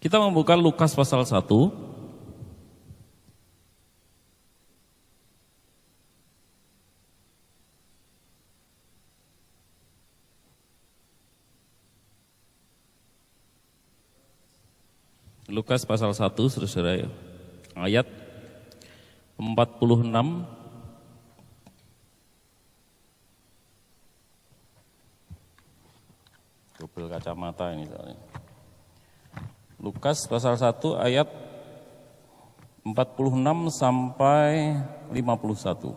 Kita membuka Lukas pasal 1. Lukas pasal 1, saudara-saudara, ayat 46. Double kacamata ini soalnya. Lukas pasal 1 ayat 46 sampai 51.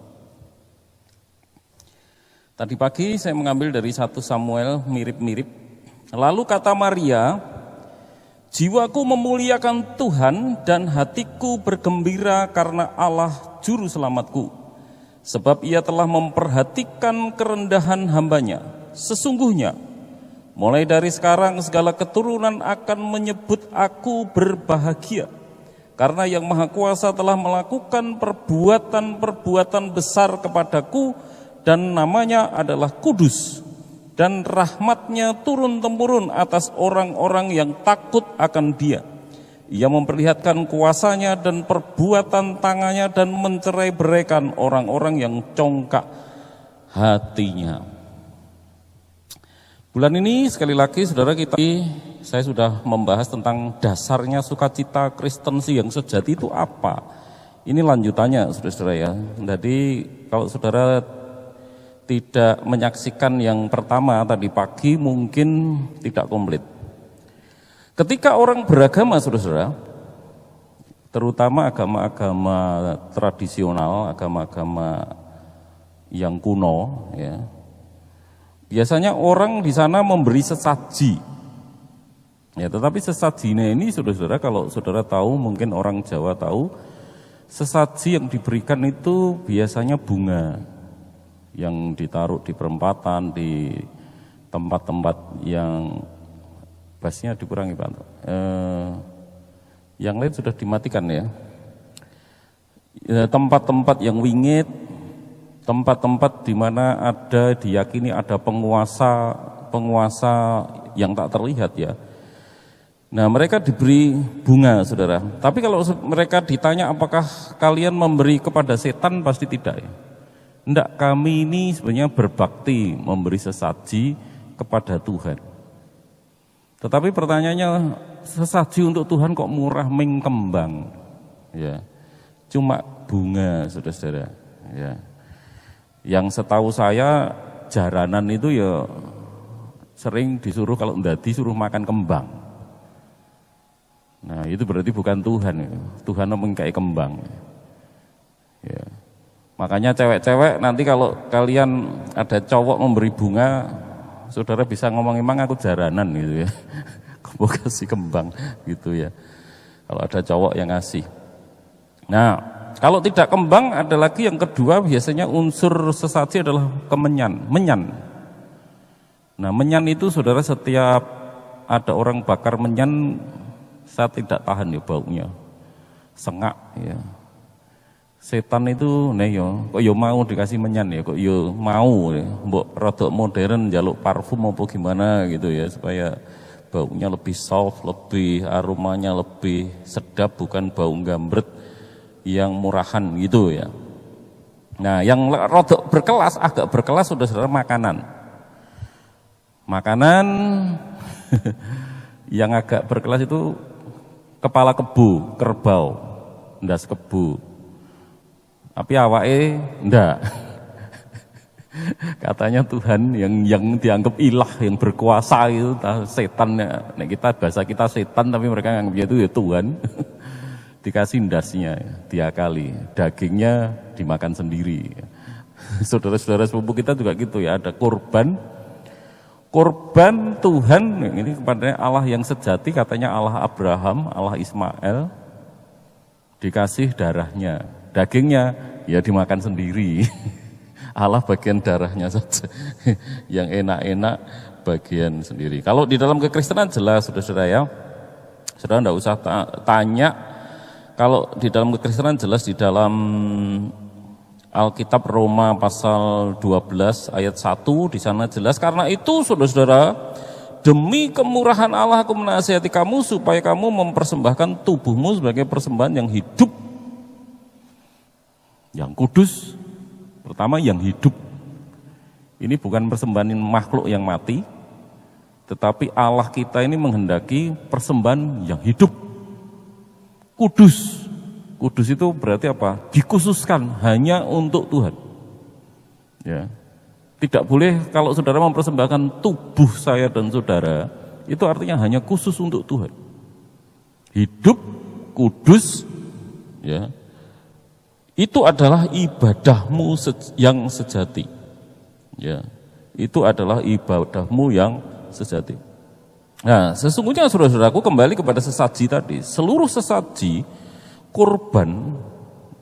Tadi pagi saya mengambil dari 1 Samuel mirip-mirip. Lalu kata Maria, jiwaku memuliakan Tuhan dan hatiku bergembira karena Allah juru selamatku. Sebab ia telah memperhatikan kerendahan hambanya. Sesungguhnya, mulai dari sekarang segala keturunan akan menyebut aku berbahagia. Karena yang Maha Kuasa telah melakukan perbuatan-perbuatan besar kepadaku dan namanya adalah kudus. Dan rahmatnya turun-temurun atas orang-orang yang takut akan dia. Ia memperlihatkan kuasanya dan perbuatan tangannya dan mencerai-beraikan orang-orang yang congkak hatinya. Bulan ini sekali lagi saudara saya sudah membahas tentang dasarnya sukacita Kristensi yang sejati itu apa. Ini lanjutannya saudara-saudara ya. Jadi kalau saudara tidak menyaksikan yang pertama tadi pagi mungkin tidak komplit. Ketika orang beragama saudara-saudara, terutama agama-agama tradisional, agama-agama yang kuno ya, biasanya orang di sana memberi sesaji. Ya, tetapi sesajinya ini saudara-saudara, kalau saudara tahu, mungkin orang Jawa tahu, sesaji yang diberikan itu biasanya bunga yang ditaruh di perempatan, di tempat-tempat yang bassnya dikurangi Pak. Yang lain sudah dimatikan ya. Tempat-tempat yang wingit, tempat-tempat di mana ada diyakini ada penguasa yang tak terlihat ya. Nah, mereka diberi bunga, saudara. Tapi kalau mereka ditanya apakah kalian memberi kepada setan, pasti tidak ya. Tidak, kami ini sebenarnya berbakti memberi sesaji kepada Tuhan. Tetapi pertanyaannya, sesaji untuk Tuhan kok murah mengkembang? Ya, cuma bunga, saudara-saudara. Ya. Yang setahu saya jaranan itu ya sering disuruh kalau enggak disuruh makan kembang. Nah itu berarti bukan Tuhan ya. Tuhan mengkai kembang ya. Makanya cewek-cewek nanti kalau kalian ada cowok memberi bunga, saudara bisa ngomong emang aku jaranan gitu ya. Aku kasih kembang gitu ya. Kalau ada cowok yang ngasih. Nah kalau tidak kembang, ada lagi yang kedua, biasanya unsur sesaji adalah kemenyan, menyan. Nah, menyan itu saudara, setiap ada orang bakar menyan, saya tidak tahan ya baunya, sengak ya. Setan itu, kok yo mau dikasih menyan ya, kok yo mau ya, mbok rodok modern, jaluk parfum apa gimana gitu ya, supaya baunya lebih soft, lebih aromanya lebih sedap, bukan bau gambret yang murahan gitu ya. Nah, yang rodok berkelas, agak berkelas sudah saudara makanan. Makanan yang agak berkelas itu kepala kebu, kerbau, ndas kebu. Tapi awake ndak. Katanya Tuhan yang dianggap ilah, yang berkuasa itu setan ya. Nah, bahasa kita setan tapi mereka anggapnya itu ya Tuhan. Dikasih ndasnya, diakali, dagingnya dimakan sendiri. Saudara-saudara sepupu kita juga gitu ya, ada korban Tuhan ini kepada Allah yang sejati, katanya Allah Abraham, Allah Ismail, dikasih darahnya, dagingnya ya dimakan sendiri. Allah bagian darahnya saja, yang enak-enak bagian sendiri. Kalau di dalam kekristenan jelas, saudara-saudara ya, saudara tidak usah tanya. Kalau di dalam kekristenan jelas, di dalam Alkitab Roma pasal 12 ayat 1 di sana jelas, karena itu saudara-saudara demi kemurahan Allah aku menasihati kamu supaya kamu mempersembahkan tubuhmu sebagai persembahan yang hidup, yang kudus. Pertama yang hidup. Ini bukan persembahan makhluk yang mati, tetapi Allah kita ini menghendaki persembahan yang hidup, kudus. Kudus itu berarti apa? Dikhususkan hanya untuk Tuhan. Ya. Tidak boleh kalau saudara mempersembahkan tubuh saya dan saudara, itu artinya hanya khusus untuk Tuhan. Hidup, kudus, ya. Itu adalah ibadahmu yang sejati. Ya. Itu adalah ibadahmu yang sejati. Nah, sesungguhnya saudara-saudaraku kembali kepada sesaji tadi. Seluruh sesaji kurban,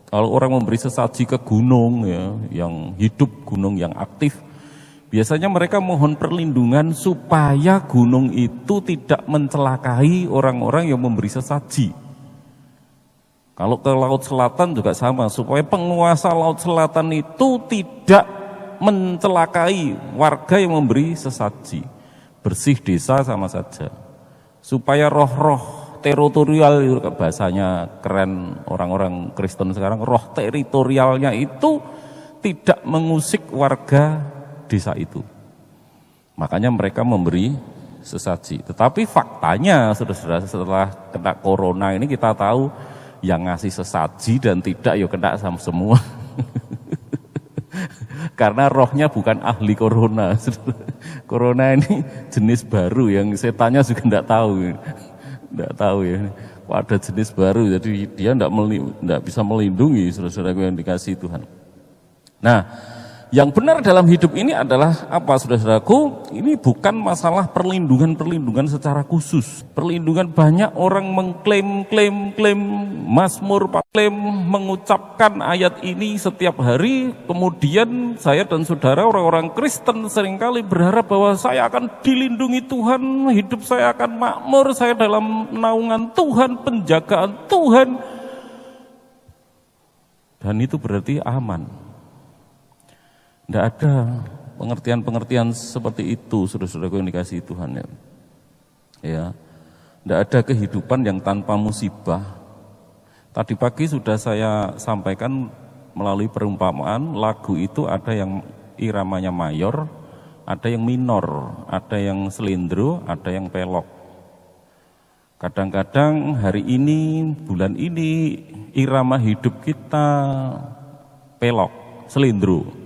kalau orang memberi sesaji ke gunung ya, yang hidup, gunung yang aktif, biasanya mereka mohon perlindungan supaya gunung itu tidak mencelakai orang-orang yang memberi sesaji. Kalau ke Laut Selatan juga sama, supaya penguasa Laut Selatan itu tidak mencelakai warga yang memberi sesaji. Bersih desa sama saja. Supaya roh-roh teritorial, bahasanya keren orang-orang Kristen sekarang, roh teritorialnya itu tidak mengusik warga desa itu. Makanya mereka memberi sesaji. Tetapi faktanya saudara-saudara, setelah kena corona ini kita tahu yang ngasih sesaji dan tidak ya kena sama semua. Karena rohnya bukan ahli corona. Corona ini jenis baru yang setannya juga tidak tahu. Tidak tahu ya. Kok ada jenis baru, jadi dia tidak bisa melindungi saudara-saudara yang dikasihi Tuhan. Nah, yang benar dalam hidup ini adalah apa saudara-saudaraku? Ini bukan masalah perlindungan secara khusus. Perlindungan banyak orang mengklaim Mazmur, klaim mengucapkan ayat ini setiap hari. Kemudian saya dan saudara orang-orang Kristen seringkali berharap bahwa saya akan dilindungi Tuhan, hidup saya akan makmur, saya dalam naungan Tuhan, penjagaan Tuhan. Dan itu berarti aman. Tidak ada pengertian-pengertian seperti itu, saudara-saudara yang dikasihi Tuhan ya. Ya, tidak ada kehidupan yang tanpa musibah. Tadi pagi sudah saya sampaikan melalui perumpamaan, lagu itu ada yang iramanya mayor, ada yang minor, ada yang selindro, ada yang pelok. Kadang-kadang hari ini, bulan ini, irama hidup kita pelok, selindro.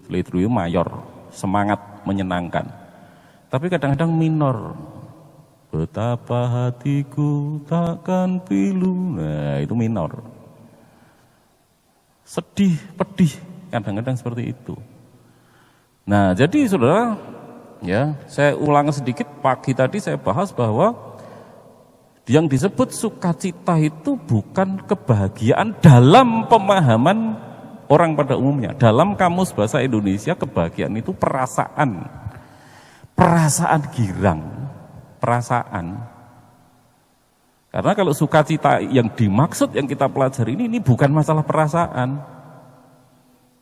Selindro itu mayor, semangat, menyenangkan. Tapi kadang-kadang minor. Betapa hatiku takkan pilu. Nah, itu minor. Sedih, pedih, kadang-kadang seperti itu. Nah, jadi saudara, ya, saya ulang sedikit, pagi tadi saya bahas bahwa yang disebut sukacita itu bukan kebahagiaan dalam pemahaman orang pada umumnya. Dalam kamus bahasa Indonesia, kebahagiaan itu perasaan. Perasaan girang. Perasaan. Karena kalau sukacita yang dimaksud yang kita pelajari ini bukan masalah perasaan.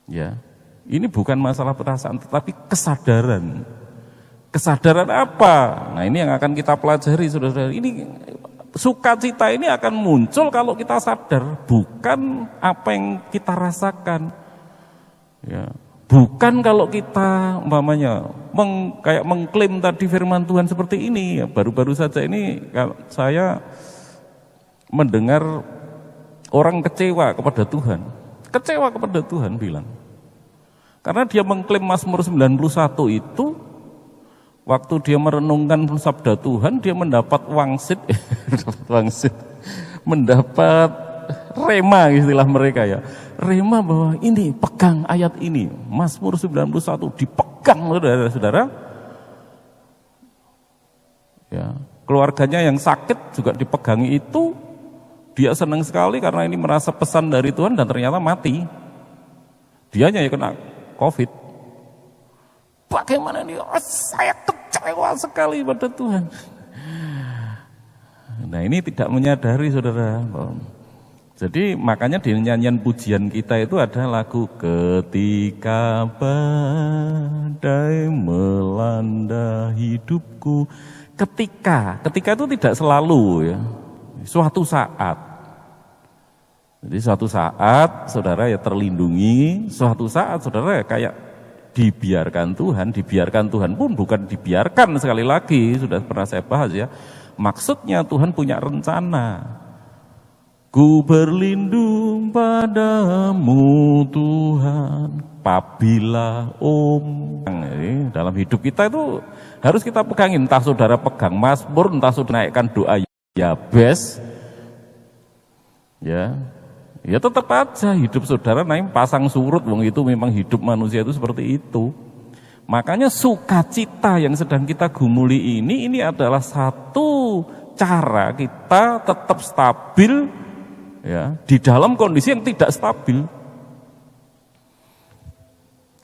Ya. Ini bukan masalah perasaan, tetapi kesadaran. Kesadaran apa? Nah, ini yang akan kita pelajari, saudara-saudara. Ini sukacita ini akan muncul kalau kita sadar, bukan apa yang kita rasakan. Ya, bukan kalau kita umpamanya kayak mengklaim tadi firman Tuhan seperti ini. Ya, baru-baru saja ini saya mendengar orang kecewa kepada Tuhan. Kecewa kepada Tuhan bilang. Karena dia mengklaim Mazmur 91 itu, waktu dia merenungkan sabda Tuhan, dia mendapat mendapat rema istilah mereka ya. Rema bahwa ini, pegang ayat ini, Mazmur 91 dipegang saudara-saudara. Ya, keluarganya yang sakit juga dipegangi itu, dia senang sekali karena ini merasa pesan dari Tuhan dan ternyata mati. Dianya yang kena COVID. Bagaimana ini? Oh, saya kecewa sekali pada Tuhan. Nah, ini tidak menyadari saudara, Jadi makanya di nyanyian pujian kita itu ada lagu ketika badai melanda hidupku. Ketika itu tidak selalu ya, suatu saat. Jadi suatu saat saudara ya terlindungi, suatu saat saudara ya kayak dibiarkan Tuhan pun bukan dibiarkan, sekali lagi sudah pernah saya bahas ya. Maksudnya Tuhan punya rencana. Ku berlindung padamu Tuhan, apabila dalam hidup kita itu harus kita pegangin. Entah saudara pegang Mazmur, entah saudara naikkan doa Yabes, ya tetap aja hidup saudara naik pasang surut. Wong itu memang hidup manusia itu seperti itu. Makanya sukacita yang sedang kita gumuli ini adalah satu cara kita tetap stabil ya di dalam kondisi yang tidak stabil.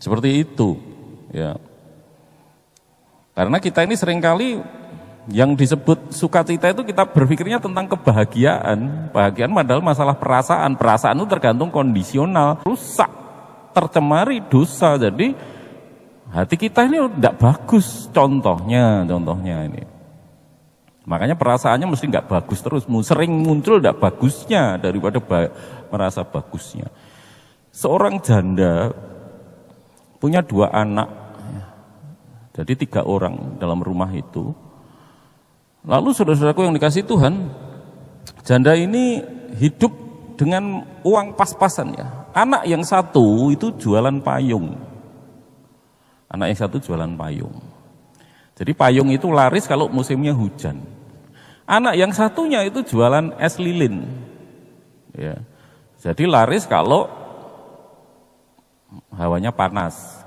Seperti itu ya. Karena kita ini seringkali yang disebut sukacita itu kita berpikirnya tentang kebahagiaan. Bahagiaan padahal masalah perasaan. Perasaan itu tergantung kondisional, rusak, tercemari dosa. Jadi hati kita ini tidak bagus contohnya ini. Makanya perasaannya mesti nggak bagus terus, sering muncul nggak bagusnya daripada merasa bagusnya. Seorang janda punya 2 anak, jadi 3 orang dalam rumah itu. Lalu saudara-saudaraku yang dikasih Tuhan, janda ini hidup dengan uang pas-pasan ya. Anak yang satu itu jualan payung. Jadi payung itu laris kalau musimnya hujan. Anak yang satunya itu jualan es lilin. Ya. Jadi laris kalau hawanya panas.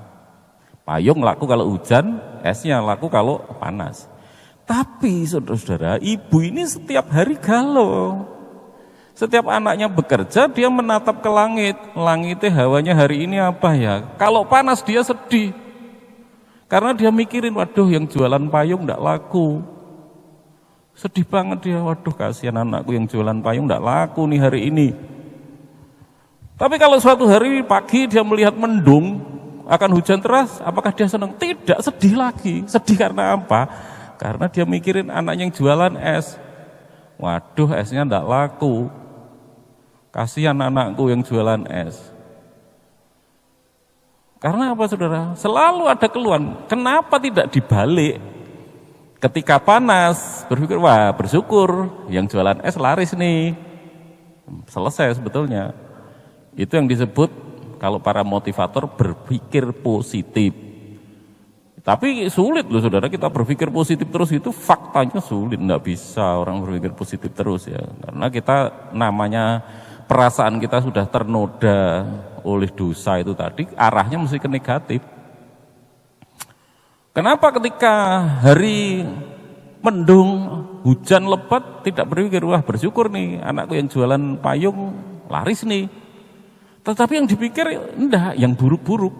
Payung laku kalau hujan, esnya laku kalau panas. Tapi saudara-saudara, ibu ini setiap hari galau. Setiap anaknya bekerja, dia menatap ke langit. Langitnya hawanya hari ini apa ya? Kalau panas dia sedih. Karena dia mikirin, waduh yang jualan payung enggak laku. Sedih banget dia, waduh kasihan anakku yang jualan payung enggak laku nih hari ini. Tapi kalau suatu hari pagi dia melihat mendung, akan hujan deras, apakah dia senang? Tidak, sedih lagi. Sedih karena apa? Karena dia mikirin anak yang jualan es. Waduh esnya enggak laku. Kasihan anakku yang jualan es. Karena apa saudara? Selalu ada keluhan. Kenapa tidak dibalik? Ketika panas, berpikir, wah bersyukur yang jualan es laris nih. Selesai sebetulnya. Itu yang disebut kalau para motivator berpikir positif. Tapi sulit loh saudara, kita berpikir positif terus itu faktanya sulit. Nggak bisa orang berpikir positif terus ya. Karena kita namanya perasaan kita sudah ternoda oleh dosa itu tadi, arahnya mesti ke negatif. Kenapa ketika hari mendung, hujan lebat tidak berpikir, wah bersyukur nih anakku yang jualan payung laris nih. Tetapi yang dipikir enggak, yang buruk-buruk.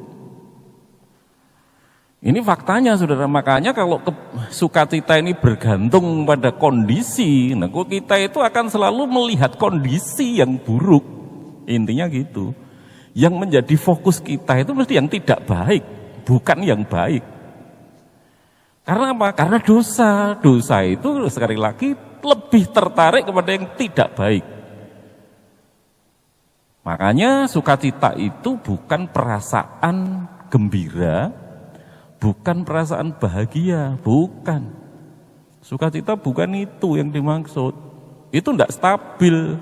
Ini faktanya saudara, makanya kalau sukacita ini bergantung pada kondisi, nah kita itu akan selalu melihat kondisi yang buruk. Intinya gitu. Yang menjadi fokus kita itu mesti yang tidak baik, bukan yang baik. Karena apa? Karena dosa. Dosa itu sekali lagi lebih tertarik kepada yang tidak baik. Makanya sukacita itu bukan perasaan gembira, bukan perasaan bahagia, bukan. Sukacita bukan itu yang dimaksud. Itu tidak stabil.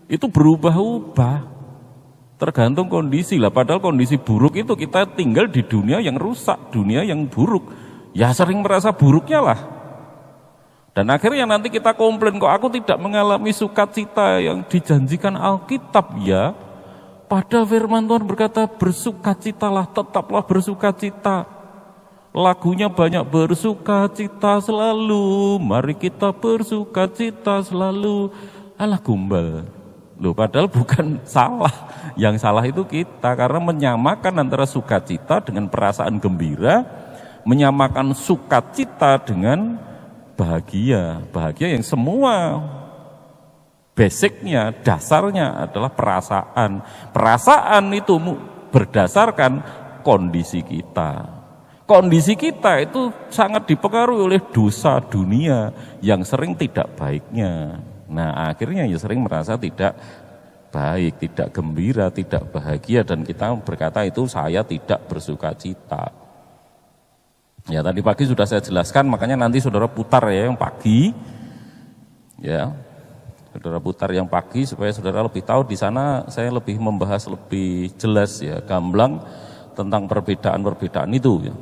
Itu berubah-ubah. Tergantung kondisi lah. Padahal kondisi buruk itu kita tinggal di dunia yang rusak, dunia yang buruk. Ya sering merasa buruknya lah. Dan akhirnya nanti kita komplain, kok aku tidak mengalami sukacita yang dijanjikan Alkitab ya. Pada firman Tuhan berkata, bersukacitalah, tetaplah bersukacita. Lagunya banyak, bersukacita selalu, mari kita bersukacita selalu. Alah gombal. Loh padahal bukan salah. Yang salah itu kita, karena menyamakan antara sukacita dengan perasaan gembira, menyamakan sukacita dengan bahagia. Bahagia yang semua basicnya, dasarnya adalah perasaan. Perasaan itu berdasarkan kondisi kita. Kondisi kita itu sangat dipengaruhi oleh dosa dunia yang sering tidak baiknya. Nah, akhirnya ya sering merasa tidak baik, tidak gembira, tidak bahagia, dan kita berkata itu saya tidak bersuka cita. Ya, tadi pagi sudah saya jelaskan, makanya nanti saudara putar ya yang pagi. Ya. Saudara putar yang pagi supaya saudara lebih tahu. Di sana saya lebih membahas lebih jelas ya, gamblang tentang perbedaan-perbedaan itu ya.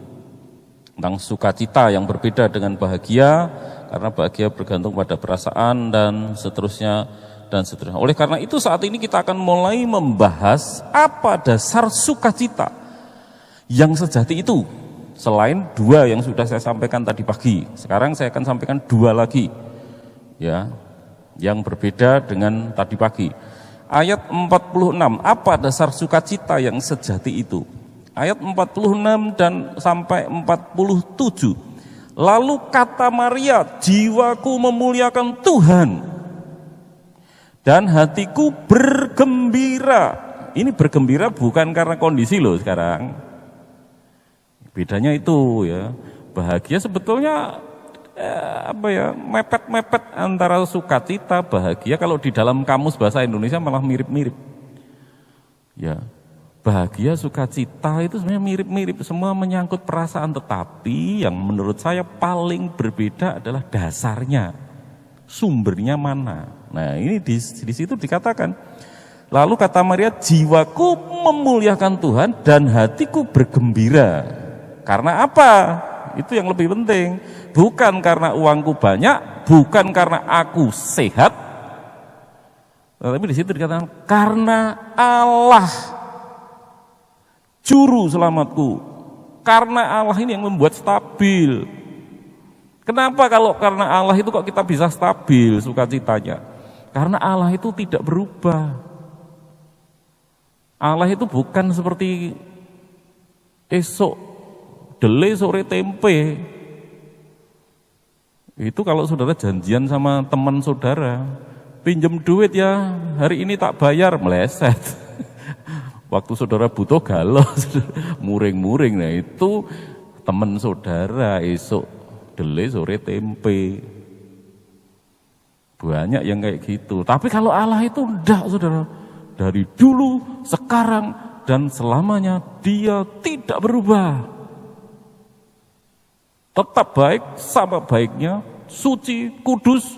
Tentang sukacita yang berbeda dengan bahagia, karena bahagia bergantung pada perasaan dan seterusnya dan seterusnya. Oleh karena itu saat ini kita akan mulai membahas apa dasar sukacita yang sejati itu. Selain dua yang sudah saya sampaikan tadi pagi, sekarang saya akan sampaikan dua lagi ya, yang berbeda dengan tadi pagi. Ayat 46, apa dasar sukacita yang sejati itu? Ayat 46 dan sampai 47. Lalu kata Maria, jiwaku memuliakan Tuhan dan hatiku bergembira. Ini bergembira bukan karena kondisi loh sekarang. Bedanya itu ya. Bahagia sebetulnya mepet-mepet antara sukacita, bahagia. Kalau di dalam kamus bahasa Indonesia malah mirip-mirip. Ya, bahagia, sukacita itu sebenarnya mirip-mirip, semua menyangkut perasaan, tetapi yang menurut saya paling berbeda adalah dasarnya, sumbernya mana. Nah, ini di situ dikatakan. Lalu kata Maria, jiwaku memuliakan Tuhan dan hatiku bergembira. Karena apa? Itu yang lebih penting. Bukan karena uangku banyak, bukan karena aku sehat, tapi di situ dikatakan karena Allah juru selamatku. Karena Allah ini yang membuat stabil. Kenapa kalau karena Allah itu kok kita bisa stabil sukacitanya? Karena Allah itu tidak berubah. Allah itu bukan seperti esok dele sore tempe. Itu kalau saudara janjian sama teman saudara, pinjem duit ya, hari ini tak bayar, meleset. Waktu saudara butuh galau, muring-muring. Nah itu teman saudara, esok dele sore tempe. Banyak yang kayak gitu. Tapi kalau Allah itu enggak, saudara. Dari dulu, sekarang, dan selamanya Dia tidak berubah. Tetap baik, sama baiknya, suci, kudus,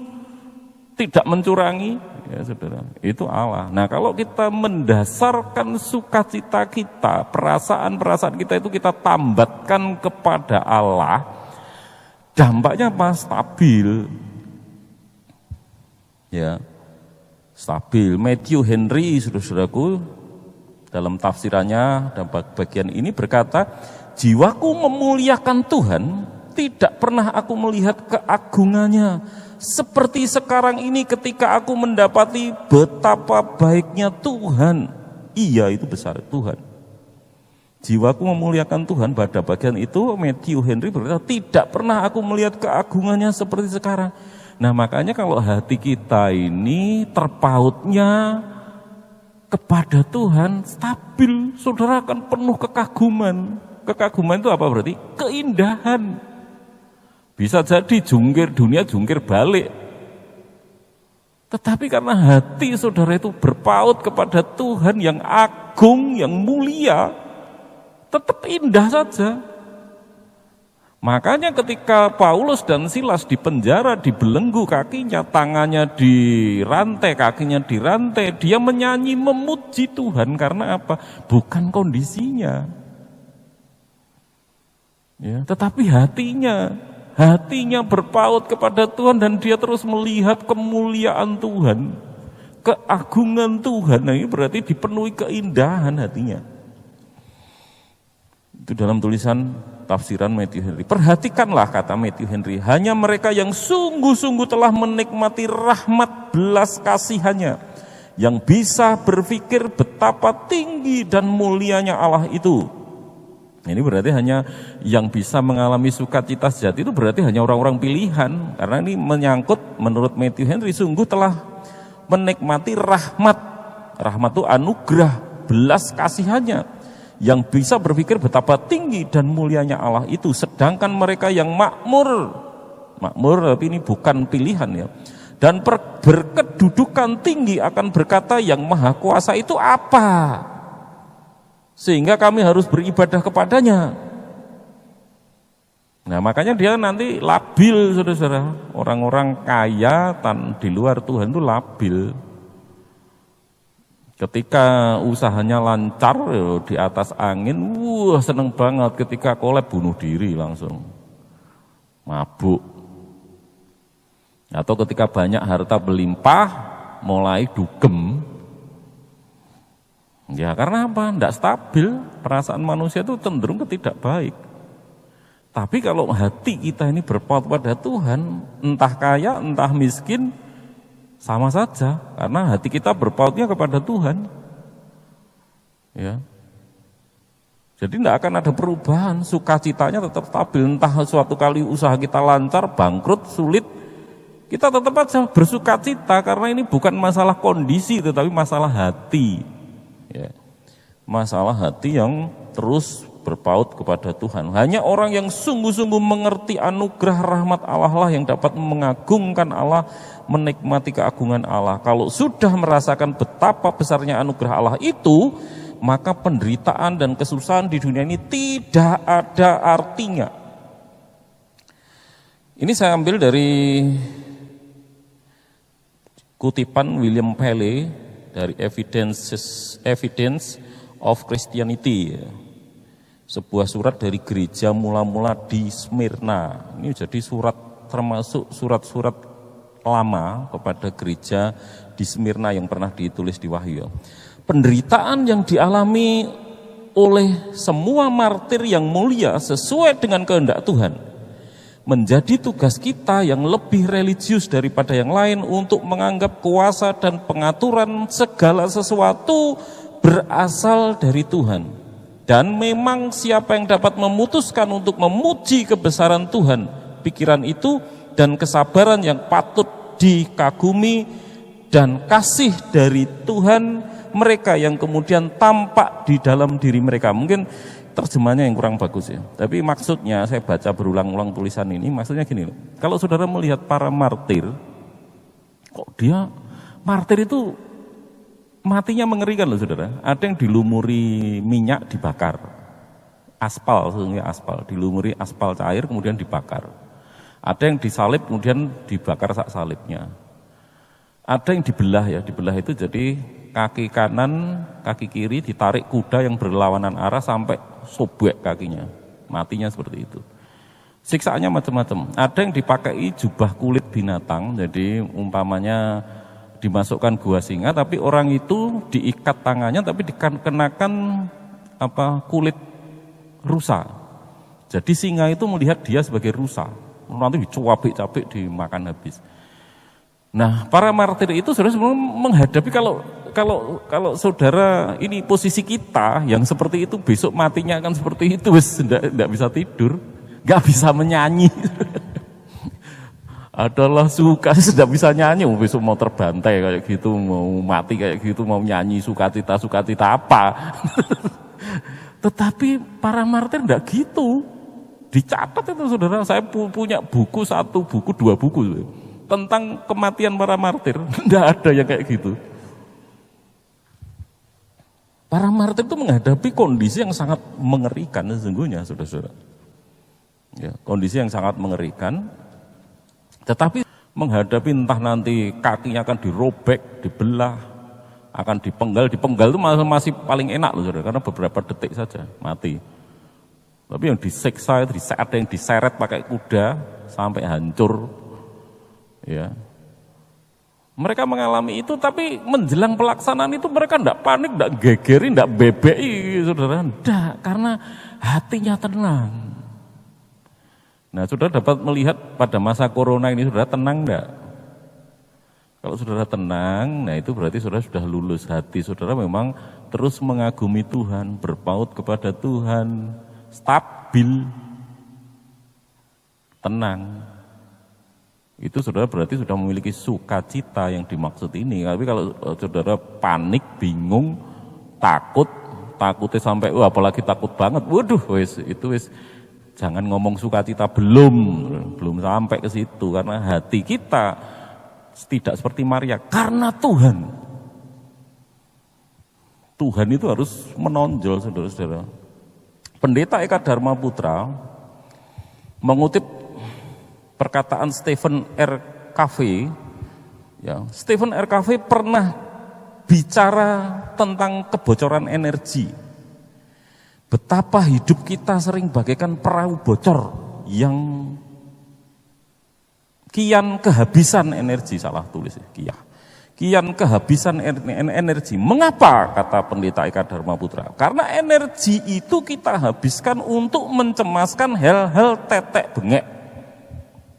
tidak mencurangi, ya saudara, itu Allah. Nah kalau kita mendasarkan sukacita kita, perasaan-perasaan kita itu kita tambatkan kepada Allah, dampaknya apa? Stabil. Ya, stabil. Matthew Henry, saudara-saudaraku, dalam tafsirannya dan bagian ini berkata, jiwaku memuliakan Tuhan, tidak pernah aku melihat keagungannya seperti sekarang ini ketika aku mendapati betapa baiknya Tuhan. Iya, itu besar Tuhan. Jiwaku memuliakan Tuhan, pada bagian itu Matthew Henry berkata, tidak pernah aku melihat keagungannya seperti sekarang. Nah makanya kalau hati kita ini terpautnya kepada Tuhan, stabil, saudara akan penuh kekaguman. Kekaguman itu apa berarti? Keindahan. Bisa jadi jungkir dunia, jungkir balik. Tetapi karena hati saudara itu berpaut kepada Tuhan yang agung, yang mulia, tetap indah saja. Makanya ketika Paulus dan Silas di penjara, dibelenggu kakinya, tangannya dirantai, kakinya dirantai, dia menyanyi memuji Tuhan. Karena apa? Bukan kondisinya. Ya, tetapi hatinya berpaut kepada Tuhan dan dia terus melihat kemuliaan Tuhan, keagungan Tuhan. Nah ini berarti dipenuhi keindahan hatinya. Itu dalam tulisan tafsiran Matthew Henry. Perhatikanlah kata Matthew Henry, hanya mereka yang sungguh-sungguh telah menikmati rahmat belas kasihannya, yang bisa berpikir betapa tinggi dan mulianya Allah itu. Ini berarti hanya yang bisa mengalami sukacita sejati itu berarti hanya orang-orang pilihan. Karena ini menyangkut menurut Matthew Henry sungguh telah menikmati rahmat. Rahmat itu anugerah, belas kasihannya, yang bisa berpikir betapa tinggi dan mulianya Allah itu. Sedangkan mereka yang makmur tapi ini bukan pilihan ya, dan berkedudukan tinggi akan berkata yang maha kuasa itu apa, sehingga kami harus beribadah kepadanya. Nah makanya dia nanti labil, saudara-saudara. Orang-orang kaya di luar Tuhan itu labil. Ketika usahanya lancar di atas angin, wah seneng banget. Ketika kolab bunuh diri langsung, mabuk. Atau ketika banyak harta berlimpah, mulai dugem. Ya karena apa? Tidak stabil, perasaan manusia itu cenderung ke tidak baik. Tapi kalau hati kita ini berpaut pada Tuhan, entah kaya, entah miskin, sama saja, karena hati kita berpautnya kepada Tuhan. Ya. Jadi tidak akan ada perubahan, sukacitanya tetap stabil. Entah suatu kali usaha kita lancar, bangkrut, sulit, kita tetap aja bersukacita, karena ini bukan masalah kondisi, tetapi masalah hati. Ya. Masalah hati yang terus berpaut kepada Tuhan. Hanya orang yang sungguh-sungguh mengerti anugerah rahmat Allah lah yang dapat mengagungkan Allah, menikmati keagungan Allah. Kalau sudah merasakan betapa besarnya anugerah Allah itu, maka penderitaan dan kesusahan di dunia ini tidak ada artinya. Ini saya ambil dari kutipan William Paley dari Evidence of Christianity, sebuah surat dari gereja mula-mula di Smyrna. Ini jadi surat, termasuk surat-surat lama kepada gereja di Smyrna yang pernah ditulis di Wahyu. Penderitaan yang dialami oleh semua martir yang mulia sesuai dengan kehendak Tuhan menjadi tugas kita yang lebih religius daripada yang lain untuk menganggap kuasa dan pengaturan segala sesuatu berasal dari Tuhan. Dan memang siapa yang dapat memutuskan untuk memuji kebesaran Tuhan, pikiran itu dan kesabaran yang patut dikagumi dan kasih dari Tuhan, mereka yang kemudian tampak di dalam diri mereka. Mungkin terjemahnya yang kurang bagus ya, tapi maksudnya saya baca berulang-ulang tulisan ini, maksudnya gini loh. Kalau saudara melihat para martir, kok dia martir itu matinya mengerikan loh saudara. Ada yang dilumuri minyak dibakar, aspal, sesungguhnya aspal, dilumuri aspal cair kemudian dibakar. Ada yang disalib kemudian dibakar sak salibnya. Ada yang dibelah ya, dibelah itu jadi kaki kanan, kaki kiri ditarik kuda yang berlawanan arah sampai sobek kakinya. Matinya seperti itu. Siksaannya macam-macam. Ada yang dipakai jubah kulit binatang, jadi umpamanya dimasukkan gua singa, tapi orang itu diikat tangannya, tapi dikenakan kulit rusa. Jadi singa itu melihat dia sebagai rusa, nanti dicabik-cabik, dimakan habis. Nah, para martir itu saudara menghadapi kalau saudara ini posisi kita yang seperti itu, besok matinya akan seperti itu, tidak bisa tidur, nggak bisa menyanyi. Adalah suka, tidak bisa nyanyi, besok mau terbantai kayak gitu, mau mati kayak gitu, mau nyanyi sukacita apa. Tetapi para martir tidak gitu. Dicatat itu saudara, saya punya buku, 1 buku, 2 buku tentang kematian para martir. Tidak ada yang kayak gitu. Para martir itu menghadapi kondisi yang sangat mengerikan sesungguhnya, saudara-saudara. Ya, kondisi yang sangat mengerikan. Tetapi menghadapi entah nanti kakinya akan dirobek, dibelah, akan dipenggal itu masih paling enak loh saudara, karena beberapa detik saja mati. Tapi yang disiksa, ada yang diseret pakai kuda sampai hancur. Ya. Mereka mengalami itu, tapi menjelang pelaksanaan itu mereka tidak panik, tidak gegeri, tidak bebei saudara, tidak, karena hatinya tenang. Nah, saudara dapat melihat pada masa corona ini, saudara tenang enggak? Kalau saudara tenang, nah itu berarti saudara sudah lulus. Hati saudara memang terus mengagumi Tuhan, berpaut kepada Tuhan, stabil, tenang. itu saudara berarti sudah memiliki sukacita yang dimaksud ini. Tapi kalau saudara panik, bingung, takutnya sampai apalagi takut banget, waduh itu jangan ngomong sukacita, belum sampai ke situ, karena hati kita tidak seperti Maria karena Tuhan itu harus menonjol, saudara-saudara. Pendeta Eka Dharma Putra mengutip perkataan Stephen R. Covey, ya, Stephen R. Covey pernah bicara tentang kebocoran energi. Betapa hidup kita sering bagaikan perahu bocor yang kian kehabisan energi, salah tulis kian kehabisan energi. Mengapa, kata pendeta Eka Dharma Putra? Karena energi itu kita habiskan untuk mencemaskan hal-hal tetek bengek.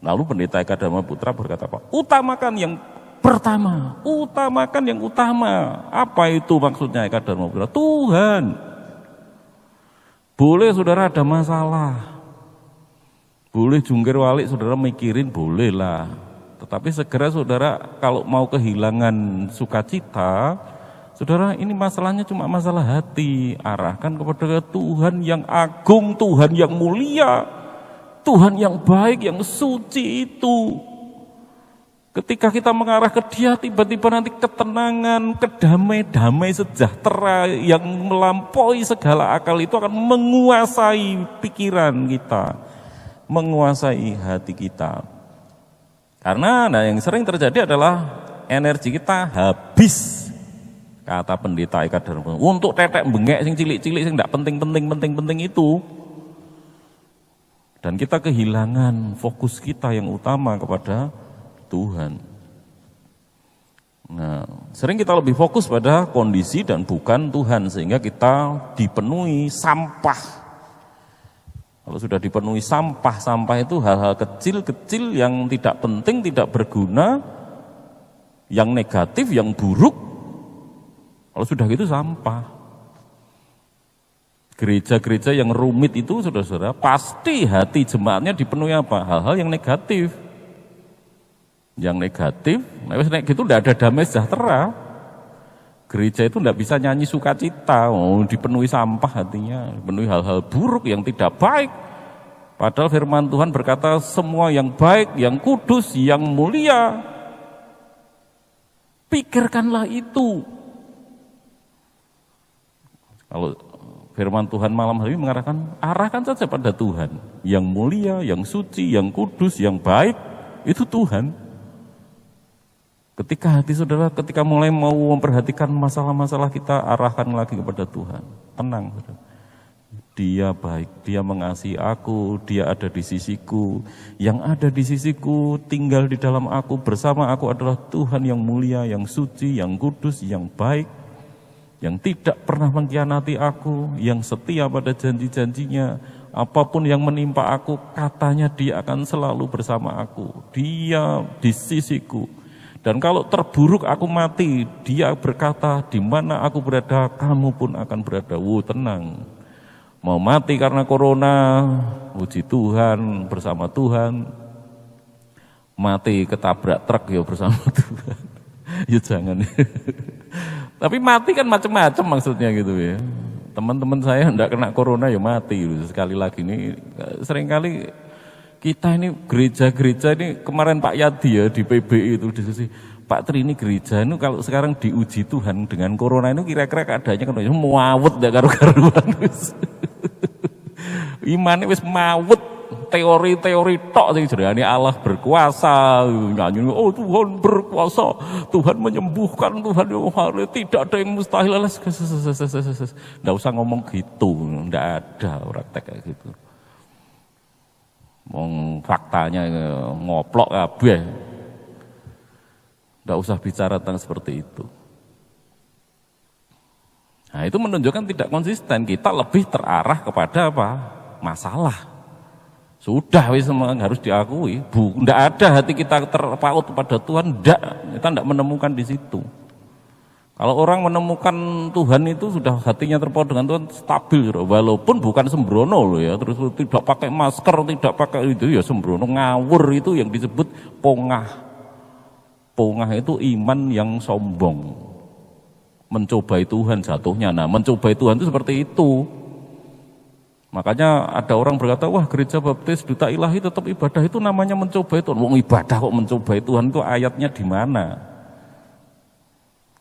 Lalu pendeta Eka Dharma Putra berkata apa? Utamakan yang pertama, utamakan yang utama. Apa itu maksudnya Eka Dharma Putra? Tuhan. Boleh saudara ada masalah, boleh jungkir walik saudara mikirin, boleh lah. Tetapi segera saudara kalau mau kehilangan sukacita, saudara ini masalahnya cuma masalah hati. Arahkan kepada Tuhan yang agung, Tuhan yang mulia, Tuhan yang baik, yang suci itu. Ketika kita mengarah ke Dia, tiba-tiba nanti ketenangan, kedamai sejahtera yang melampaui segala akal itu akan menguasai pikiran kita, menguasai hati kita. Karena yang sering terjadi adalah energi kita habis, kata pendeta Eka Dharma, untuk tetek bengek sing cilik-cilik sing ndak penting itu. Dan kita kehilangan fokus kita yang utama kepada Tuhan. Nah, sering kita lebih fokus pada kondisi dan bukan Tuhan, sehingga kita dipenuhi sampah. Kalau sudah dipenuhi sampah itu hal-hal kecil-kecil yang tidak penting, tidak berguna, yang negatif, yang buruk. Kalau sudah gitu sampah. Gereja-gereja yang rumit itu, saudara-saudara, pasti hati jemaatnya dipenuhi apa? Hal-hal yang negatif. Yang negatif, nah gitu tidak ada damai sejahtera. Gereja itu tidak bisa nyanyi sukacita, dipenuhi sampah hatinya, dipenuhi hal-hal buruk yang tidak baik. Padahal firman Tuhan berkata semua yang baik, yang kudus, yang mulia, pikirkanlah itu. Kalau firman Tuhan malam hari ini mengarahkan, arahkan saja pada Tuhan. Yang mulia, yang suci, yang kudus, yang baik, itu Tuhan. Ketika hati saudara, ketika mulai mau memperhatikan masalah-masalah kita, arahkan lagi kepada Tuhan. Tenang, saudara. Dia baik, Dia mengasihi aku, Dia ada di sisiku. Yang ada di sisiku, tinggal di dalam aku, bersama aku adalah Tuhan yang mulia, yang suci, yang kudus, yang baik, yang tidak pernah mengkhianati aku, yang setia pada janji-janjinya. Apapun yang menimpa aku, katanya Dia akan selalu bersama aku. Dia di sisiku. Dan kalau terburuk aku mati, Dia berkata, di mana aku berada, kamu pun akan berada. Tenang. Mau mati karena corona, puji Tuhan, bersama Tuhan. Mati ketabrak truk ya bersama Tuhan. Ya jangan. Tapi mati kan macam-macam maksudnya gitu ya. Teman-teman saya enggak kena corona ya mati. Sekali lagi ini seringkali kita ini gereja-gereja ini, kemarin Pak Yadi ya di PBI itu diskusi, Pak Tri ini gereja ini kalau sekarang diuji Tuhan dengan corona ini kira-kira keadaannya kan mawut ya karu-karuan. Imane wis mawut, teori-teori tok sing jerane Allah berkuasa, nyanyi oh Tuhan berkuasa, Tuhan menyembuhkan, Tuhan tidak ada yang mustahil. Enggak usah ngomong gitu, enggak ada praktek kayak gitu. Faktanya ngoplok kabeh. Enggak usah bicara tentang seperti itu. Nah, itu menunjukkan tidak konsisten. Kita lebih terarah kepada apa? Masalah. Sudah wis harus diakui. Enggak ada hati kita terpaut kepada Tuhan, enggak. Kita enggak menemukan di situ. Kalau orang menemukan Tuhan itu sudah hatinya terpaut dengan Tuhan, stabil, walaupun bukan sembrono loh ya, terus tidak pakai masker, tidak pakai itu ya sembrono, ngawur, itu yang disebut pongah. Pongah itu iman yang sombong. Mencobai Tuhan jatuhnya. Nah, mencobai Tuhan itu seperti itu. Makanya ada orang berkata, wah gereja baptis Duta Ilahi tetap ibadah, itu namanya mencobai Tuhan. Wong ibadah kok mencobai Tuhan, itu ayatnya di mana?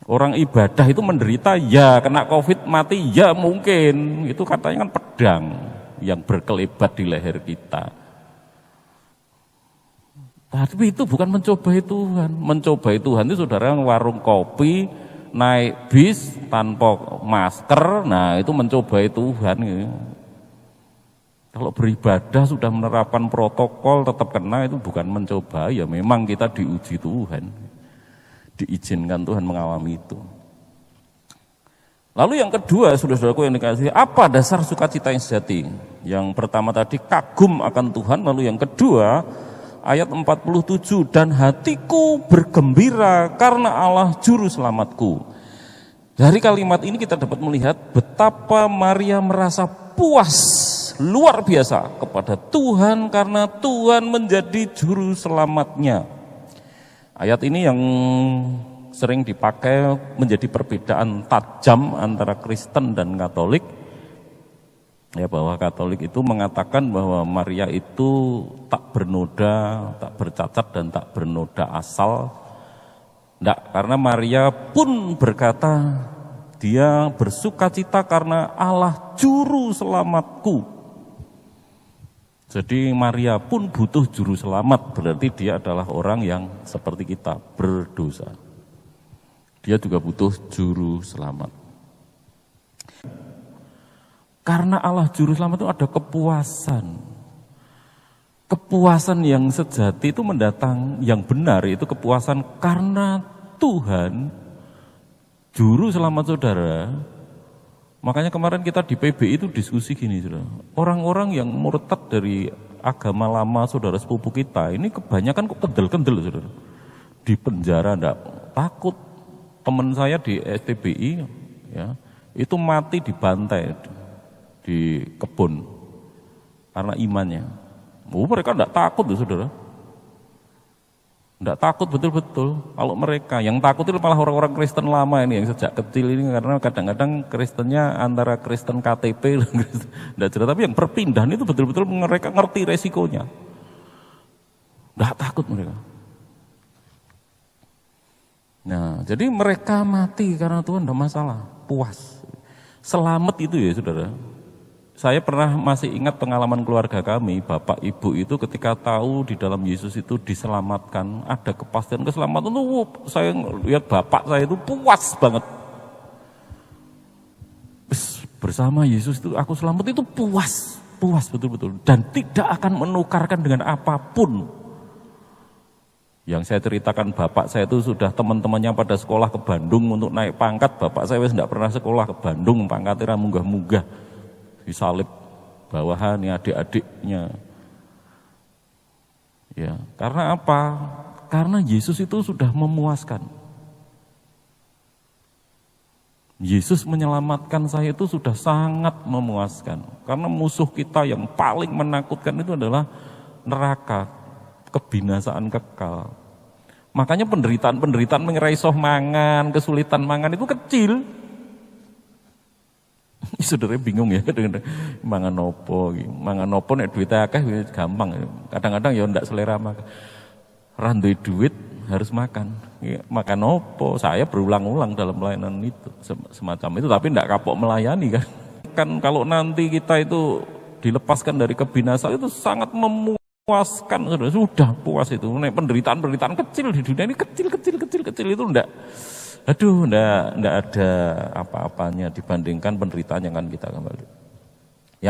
Orang ibadah itu menderita, ya kena COVID mati, ya mungkin. Itu katanya kan pedang yang berkelebat di leher kita. Tapi itu bukan mencobai Tuhan. Mencobai Tuhan itu saudara warung kopi, naik bis tanpa masker, nah itu mencobai Tuhan. Kalau beribadah sudah menerapkan protokol tetap kena, itu bukan mencoba, ya memang kita diuji Tuhan. Diizinkan Tuhan mengalami itu. Lalu yang kedua, saudara-saudaraku yang dikasihi, apa dasar sukacita yang sejati? Yang pertama tadi kagum akan Tuhan, lalu yang kedua ayat 47, dan hatiku bergembira karena Allah juru selamatku. Dari kalimat ini kita dapat melihat betapa Maria merasa puas luar biasa kepada Tuhan karena Tuhan menjadi juru selamatnya. Ayat ini yang sering dipakai menjadi perbedaan tajam antara Kristen dan Katolik. Ya, bahwa Katolik itu mengatakan bahwa Maria itu tak bernoda, tak bercacat dan tak bernoda asal. Enggak, karena Maria pun berkata, dia bersukacita karena Allah juru selamatku. Jadi Maria pun butuh juru selamat, berarti dia adalah orang yang seperti kita, berdosa. Dia juga butuh juru selamat. Karena Allah juru selamat itu ada kepuasan. Kepuasan yang sejati itu mendatang, yang benar itu kepuasan karena Tuhan, juru selamat saudara. Makanya kemarin kita di PBI itu diskusi gini, saudara. Orang-orang yang murtad dari agama lama saudara sepupu kita, ini kebanyakan kok kendel-kendel, saudara. Di penjara enggak takut. Teman saya di STBI, ya, itu mati dibantai di kebun karena imannya. Mereka enggak takut, saudara. Enggak takut betul-betul. Kalau mereka yang takut itu malah orang-orang Kristen lama ini yang sejak kecil ini, karena kadang-kadang Kristennya antara Kristen KTP dan Kristen enggak jelas, tapi yang perpindahan itu betul-betul mereka ngerti resikonya. Enggak takut mereka. Nah, jadi mereka mati karena Tuhan enggak masalah, puas. Selamat itu ya, saudara. Saya pernah masih ingat pengalaman keluarga kami, bapak ibu itu ketika tahu di dalam Yesus itu diselamatkan, ada kepastian keselamatan itu, saya lihat bapak saya itu puas banget. Bersama Yesus itu aku selamat, itu puas betul-betul, dan tidak akan menukarkan dengan apapun. Yang saya ceritakan, bapak saya itu sudah teman-temannya pada sekolah ke Bandung untuk naik pangkat, bapak saya tidak pernah sekolah ke Bandung, pangkatnya munggah-munggah. Disalib bawahan adik-adiknya. Ya, karena apa? Karena Yesus itu sudah memuaskan. Yesus menyelamatkan saya itu sudah sangat memuaskan. Karena musuh kita yang paling menakutkan itu adalah neraka, kebinasaan kekal. Makanya penderitaan mengerai mangan, kesulitan mangan itu kecil. Saudara bingung ya, mangan opo nek duit akeh gampang. Kadang-kadang ya ndak selera makan. Ra duwe duit harus makan. Makan opo? Saya berulang-ulang dalam pelayanan itu semacam itu, tapi ndak kapok melayani kan. Kan kalau nanti kita itu dilepaskan dari kebinasaan itu sangat memuaskan, saudara. Sudah puas itu. Nek penderitaan kecil di dunia ini kecil itu ndak. Aduh, enggak ada apa-apanya dibandingkan penderitaan yang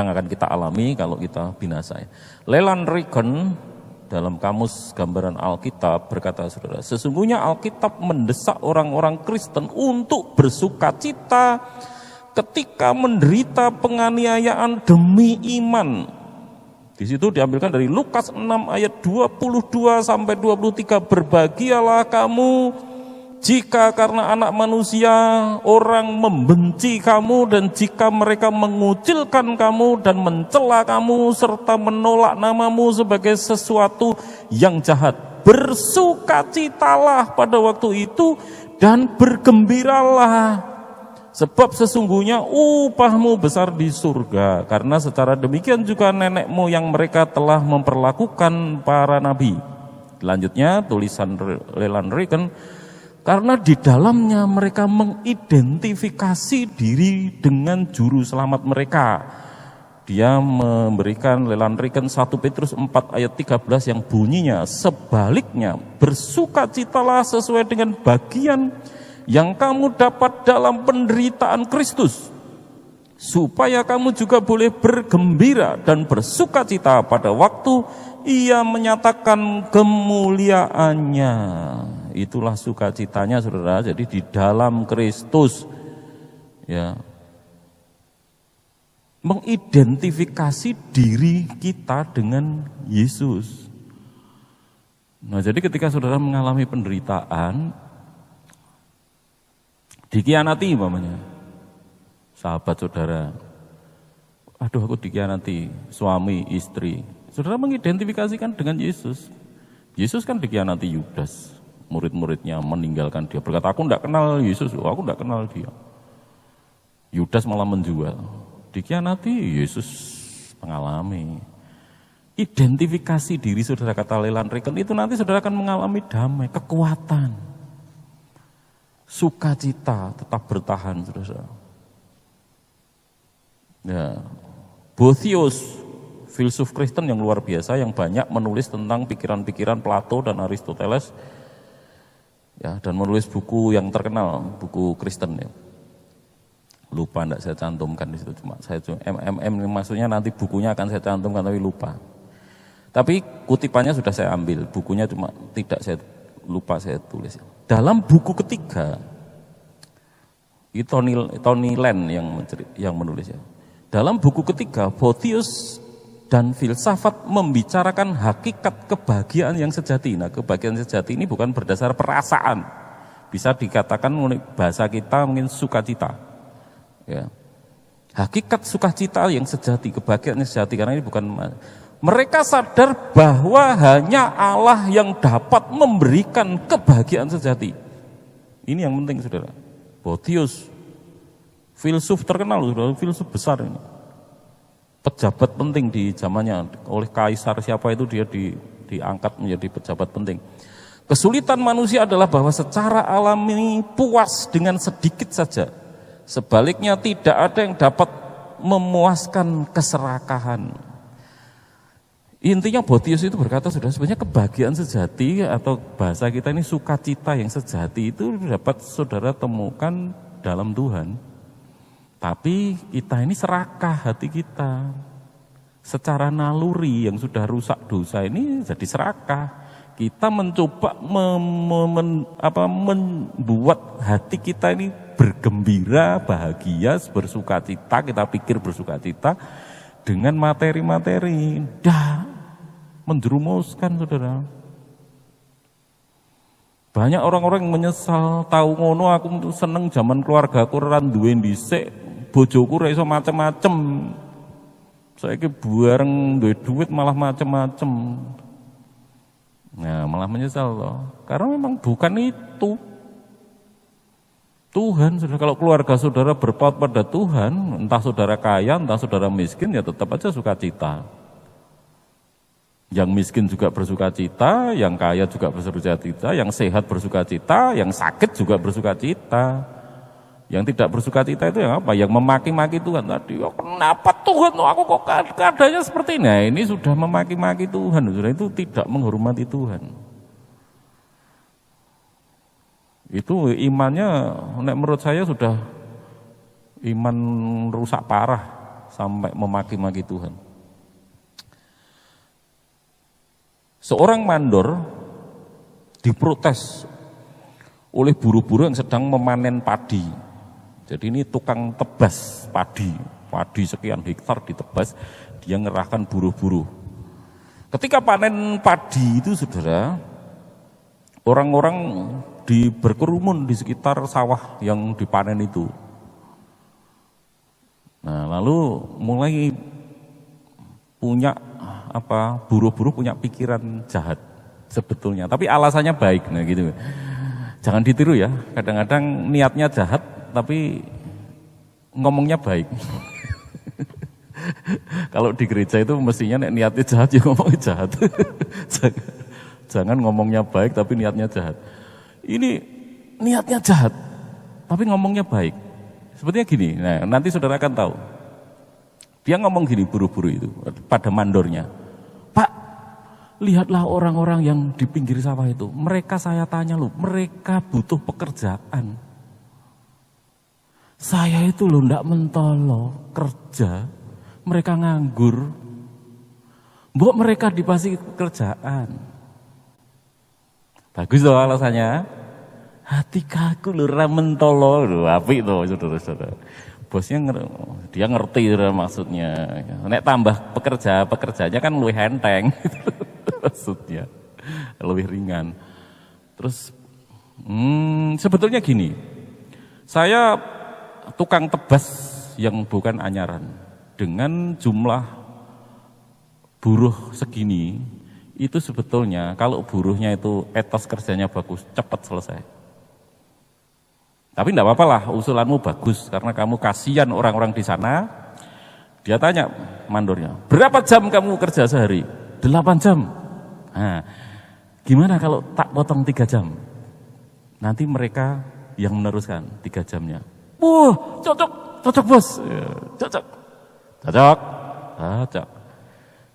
akan kita alami kalau kita binasa. Leland Regan dalam kamus gambaran Alkitab berkata, saudara, sesungguhnya Alkitab mendesak orang-orang Kristen untuk bersukacita ketika menderita penganiayaan demi iman. Di situ diambilkan dari Lukas 6 ayat 22 sampai 23, berbahagialah kamu jika karena anak manusia orang membenci kamu, dan jika mereka mengucilkan kamu dan mencela kamu serta menolak namamu sebagai sesuatu yang jahat. bersukacitalah pada waktu itu dan bergembiralah, sebab sesungguhnya upahmu besar di surga, karena secara demikian juga nenek moyang mereka telah memperlakukan para nabi. Selanjutnya tulisan Leland Regan, karena di dalamnya mereka mengidentifikasi diri dengan juru selamat mereka. Dia memberikan Leland Regan 1 Petrus 4 ayat 13 yang bunyinya, sebaliknya bersukacitalah sesuai dengan bagian yang kamu dapat dalam penderitaan Kristus, supaya kamu juga boleh bergembira dan bersukacita pada waktu Ia menyatakan kemuliaannya. Itulah sukacitanya, saudara. Jadi di dalam Kristus, ya, mengidentifikasi diri kita dengan Yesus. Nah, jadi ketika saudara mengalami penderitaan, dikhianati umpamanya, sahabat saudara, aduh aku dikhianati, suami, istri, saudara mengidentifikasikan dengan Yesus. Yesus kan dikhianati Yudas, murid-muridnya meninggalkan dia, berkata aku tidak kenal Yesus, aku tidak kenal dia. Yudas malah menjual. Dikhianati, Yesus mengalami. Identifikasi diri saudara, kata Leland Regan, itu nanti saudara akan mengalami damai, kekuatan, sukacita, tetap bertahan, saudara. Ya, Boethius, filsuf Kristen yang luar biasa, yang banyak menulis tentang pikiran-pikiran Plato dan Aristoteles, ya, dan menulis buku yang terkenal, buku Kristen, ya. Lupa, enggak saya cantumkan di situ, cuma saya maksudnya nanti bukunya akan saya cantumkan tapi lupa. Tapi kutipannya sudah saya ambil, bukunya cuma tidak saya lupa saya tulis. Dalam buku ketiga, itu Tony Land yang menulis, ya. Dalam buku ketiga, Boethius dan filsafat membicarakan hakikat kebahagiaan yang sejati. Nah, kebahagiaan sejati ini bukan berdasar perasaan, bisa dikatakan bahasa kita mungkin sukacita, ya. Hakikat sukacita yang sejati, kebahagiaan yang sejati, karena ini bukan, mereka sadar bahwa hanya Allah yang dapat memberikan kebahagiaan sejati. Ini yang penting, saudara. Boethius, filsuf terkenal, saudara, filsuf besar ini, pejabat penting di zamannya, oleh kaisar siapa itu dia diangkat menjadi pejabat penting. Kesulitan manusia adalah bahwa secara alami puas dengan sedikit saja. Sebaliknya tidak ada yang dapat memuaskan keserakahan. Intinya Boethius itu berkata, sudah sebenarnya kebahagiaan sejati atau bahasa kita ini sukacita yang sejati itu dapat saudara temukan dalam Tuhan. Tapi kita ini serakah hati kita. Secara naluri yang sudah rusak dosa ini jadi serakah. Kita mencoba membuat hati kita ini bergembira, bahagia, bersukacita, kita pikir bersukacita dengan materi-materi. Menjerumuskan, saudara. Banyak orang-orang yang menyesal, tahu ngono aku seneng zaman keluarga aku ora duwe dhisik, bojoku ora iso macem-macem. Saiki bareng duwe duit malah macem-macem. Nah, malah menyesal loh. Karena memang bukan itu. Tuhan, saudara, kalau keluarga saudara berpaut pada Tuhan, entah saudara kaya, entah saudara miskin, ya tetap aja sukacita. Yang miskin juga bersukacita, yang kaya juga bersukacita, yang sehat bersukacita, yang sakit juga bersukacita. Yang tidak bersukacita itu yang apa? Yang memaki-maki Tuhan tadi. Oh, kenapa Tuhan? Oh, aku kok keadaannya seperti ini? Nah, ini sudah memaki-maki Tuhan. Sudah, itu tidak menghormati Tuhan. Itu imannya, menurut saya sudah iman rusak parah sampai memaki-maki Tuhan. Seorang mandor diprotes oleh buruh-buruh yang sedang memanen padi. Jadi ini tukang tebas padi sekian hektar ditebas, dia ngerahkan buruh-buruh. Ketika panen padi itu, saudara, orang-orang berkerumun di sekitar sawah yang dipanen itu. Nah, lalu mulai punya buruh-buruh punya pikiran jahat. sebetulnya, tapi alasannya baik, nah gitu. Jangan ditiru ya, kadang-kadang niatnya jahat, tapi ngomongnya baik. Kalau di gereja itu mestinya niatnya jahat, ya ngomongnya jahat. Jangan ngomongnya baik, tapi niatnya jahat. Ini niatnya jahat, tapi ngomongnya baik. Sepertinya gini, nah nanti saudara akan tahu. Dia ngomong gini, buru-buru itu, pada mandornya. Pak, lihatlah orang-orang yang di pinggir sawah itu. Mereka saya tanya loh, mereka butuh pekerjaan. Saya itu loh ndak mentolo, kerja. Mereka nganggur. Mbok mereka dikasih pekerjaan. Bagus loh alasannya. Hati kaku loh mentolo loh, apik tuh saudara-saudara. Bosnya dia ngerti maksudnya. Nek tambah pekerjanya kan lebih enteng. Maksudnya lebih ringan. Terus sebetulnya gini, saya tukang tebas yang bukan anyaran dengan jumlah buruh segini itu sebetulnya kalau buruhnya itu etos kerjanya bagus, cepat selesai. Tapi enggak apa-apa lah, usulanmu bagus karena kamu kasihan orang-orang di sana. Dia tanya mandornya, berapa jam kamu kerja sehari? 8 jam. Nah, gimana kalau tak potong 3 jam? Nanti mereka yang meneruskan 3 jamnya. Wah, cocok bos. Cocok.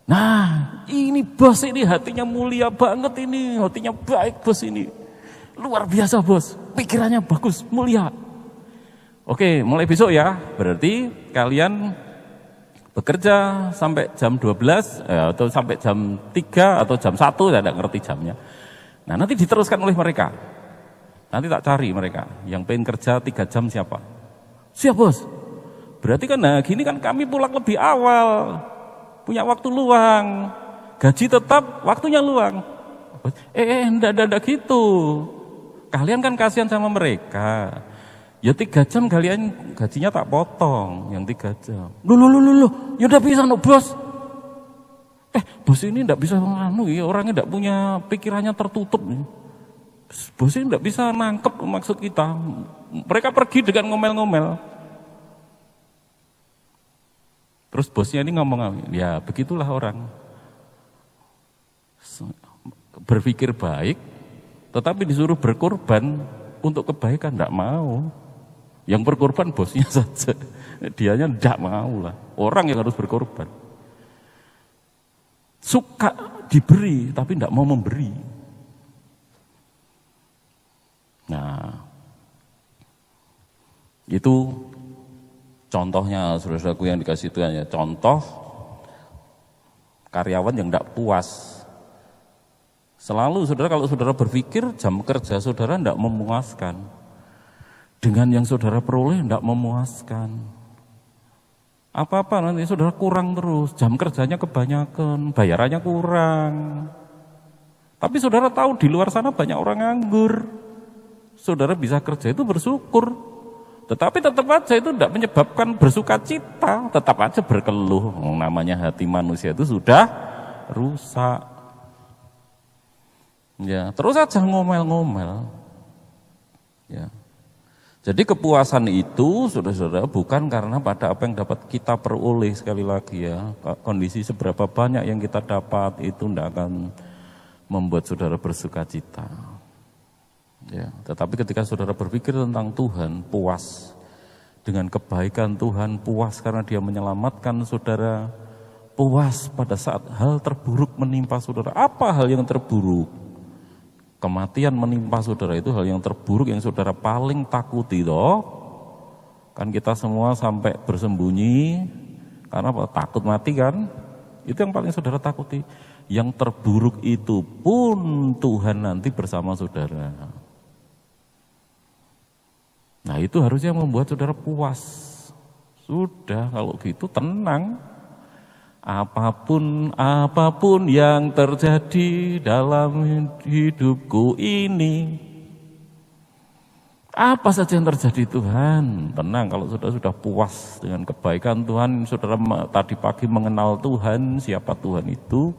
Nah, ini bos ini hatinya mulia banget ini, hatinya baik bos ini. Luar biasa bos, pikirannya bagus, mulia. Oke, mulai besok ya, berarti kalian bekerja sampai jam 12 atau sampai jam 3 atau jam 1, saya tidak ngerti jamnya. Nah nanti diteruskan oleh mereka. Nanti tak cari mereka, yang pengen kerja 3 jam siapa? Siap bos. Berarti kan nah gini kan kami pulang lebih awal, punya waktu luang, gaji tetap, waktunya luang. Enggak gitu. Kalian kan kasihan sama mereka. Ya 3 jam kalian gajinya tak potong, yang 3 jam. Loh, ya udah bisa no bos. Bos ini enggak bisa ya orangnya enggak punya pikirannya tertutup. Bos ini enggak bisa nangkep maksud kita. Mereka pergi dengan ngomel-ngomel. Terus bosnya ini ngomong, ya begitulah orang. Berpikir baik, tetapi disuruh berkorban untuk kebaikan enggak mau. Yang berkorban bosnya saja, dianya enggak mau lah. Orang yang harus berkorban. Suka diberi, tapi enggak mau memberi. Nah, itu contohnya saudara-saudaraku yang dikasih Tuhan ya. Contoh karyawan yang enggak puas. Selalu saudara kalau saudara berpikir jam kerja saudara tidak memuaskan. Dengan yang saudara peroleh tidak memuaskan. Apa-apa nanti saudara kurang terus. Jam kerjanya kebanyakan, bayarannya kurang. Tapi saudara tahu di luar sana banyak orang nganggur. Saudara bisa kerja itu bersyukur. Tetapi tetap aja itu tidak menyebabkan bersuka cita. Tetap aja berkeluh. Namanya hati manusia itu sudah rusak. Ya, terus aja ngomel-ngomel. Ya. Jadi kepuasan itu, saudara-saudara, bukan karena pada apa yang dapat kita peroleh sekali lagi ya. Kondisi seberapa banyak yang kita dapat itu tidak akan membuat saudara bersuka cita. Ya, tetapi ketika saudara berpikir tentang Tuhan, puas dengan kebaikan Tuhan, puas karena Dia menyelamatkan saudara, puas pada saat hal terburuk menimpa saudara. Apa hal yang terburuk? Kematian menimpa saudara itu hal yang terburuk yang saudara paling takuti toh. Kan kita semua sampai bersembunyi karena apa? Takut mati kan? Itu yang paling saudara takuti. Yang terburuk itu pun Tuhan nanti bersama saudara. Nah itu harusnya membuat saudara puas. Sudah kalau gitu tenang. Apapun yang terjadi dalam hidupku ini, apa saja yang terjadi Tuhan, tenang kalau sudah puas dengan kebaikan Tuhan, saudara tadi pagi mengenal Tuhan, siapa Tuhan itu.